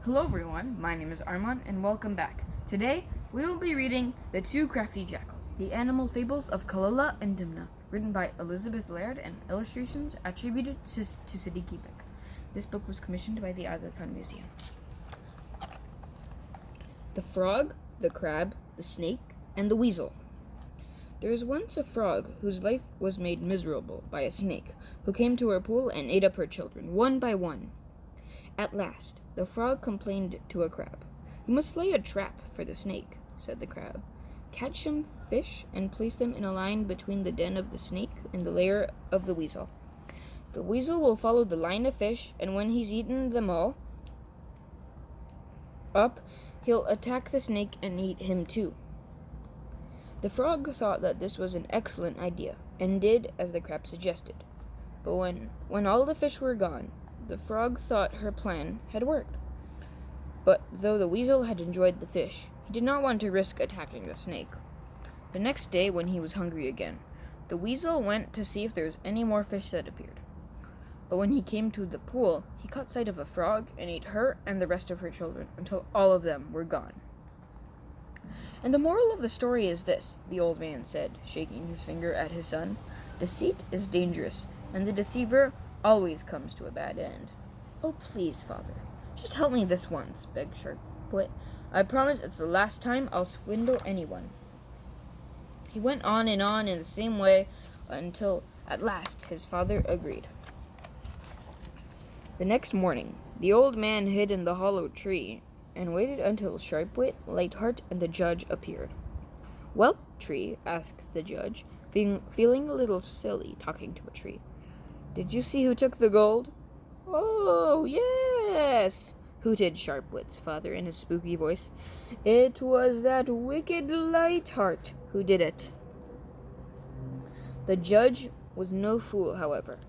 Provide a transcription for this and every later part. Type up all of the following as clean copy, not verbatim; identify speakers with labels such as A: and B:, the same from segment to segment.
A: Hello everyone, my name is Armaan and welcome back. Today, we will be reading The Two Crafty Jackals, the animal fables of Khalila and Dimnah, written by Elizabeth Laird and illustrations attributed to Siddiqui Beck. This book was commissioned by the Aga Khan Museum. The Frog, the Crab, the Snake, and the Weasel. There was once a frog whose life was made miserable by a snake, who came to her pool and ate up her children, one by one. At last, the frog complained to a crab. "You must lay a trap for the snake," said the crab. "Catch some fish and place them in a line between the den of the snake and the lair of the weasel. The weasel will follow the line of fish, and when he's eaten them all up, he'll attack the snake and eat him too." The frog thought that this was an excellent idea, and did as the crab suggested. But when all the fish were gone, the frog thought her plan had worked. But though the weasel had enjoyed the fish, he did not want to risk attacking the snake. The next day, when he was hungry again, the weasel went to see if there was any more fish that appeared. But when he came to the pool, he caught sight of a frog and ate her and the rest of her children until all of them were gone. "And the moral of the story is this," the old man said, shaking his finger at his son. "Deceit is dangerous, and the deceiver always comes to a bad end." "Oh, please, father, just help me this once," begged Sharpwit. "I promise it's the last time I'll swindle anyone." He went on in the same way until at last his father agreed. The next morning, the old man hid in the hollow tree and waited until Sharpwit, Lightheart, and the judge appeared. "Well, Tree," asked the judge, feeling a little silly talking to a tree, "did you see who took the gold?" "Oh, yes," hooted Sharpwit's father in his spooky voice. "It was that wicked Lightheart who did it." The judge was no fool, however.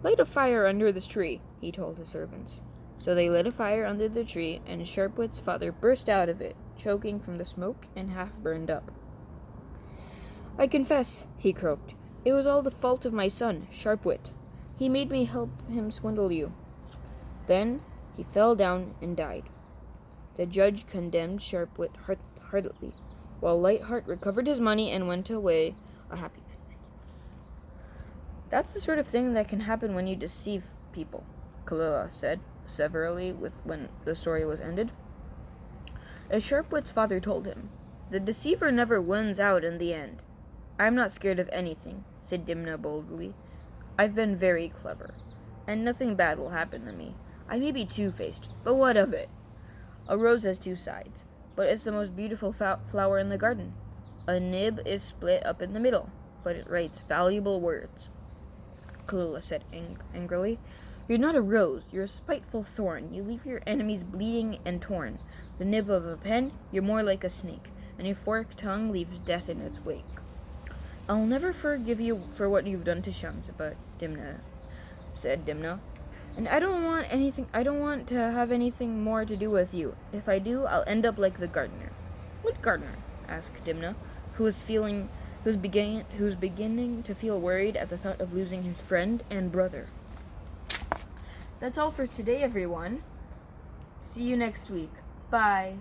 A: "Light a fire under this tree," he told his servants. So they lit a fire under the tree, and Sharpwit's father burst out of it, choking from the smoke and half burned up. "I confess," he croaked, "it was all the fault of my son, Sharpwit. He made me help him swindle you." Then he fell down and died. The judge condemned Sharpwit heartily, while Lightheart recovered his money and went away a happy man. "That's the sort of thing that can happen when you deceive people," Khalila said severely when the story was ended. As Sharpwit's father told him, "The deceiver never wins out in the end." "I'm not scared of anything," said Dimnah boldly. "I've been very clever, and nothing bad will happen to me. I may be two-faced, but what of it? A rose has two sides, but it's the most beautiful flower in the garden. A nib is split up in the middle, but it writes valuable words." Khalila said angrily, "You're not a rose, you're a spiteful thorn. You leave your enemies bleeding and torn. The nib of a pen, you're more like a snake, and your forked tongue leaves death in its wake." "I'll never forgive you for what you've done to Shamsabah," said Dimnah. "And I don't want to have anything more to do with you. If I do, I'll end up like the gardener." "What gardener?" asked Dimnah, who's beginning to feel worried at the thought of losing his friend and brother. That's all for today, everyone. See you next week. Bye.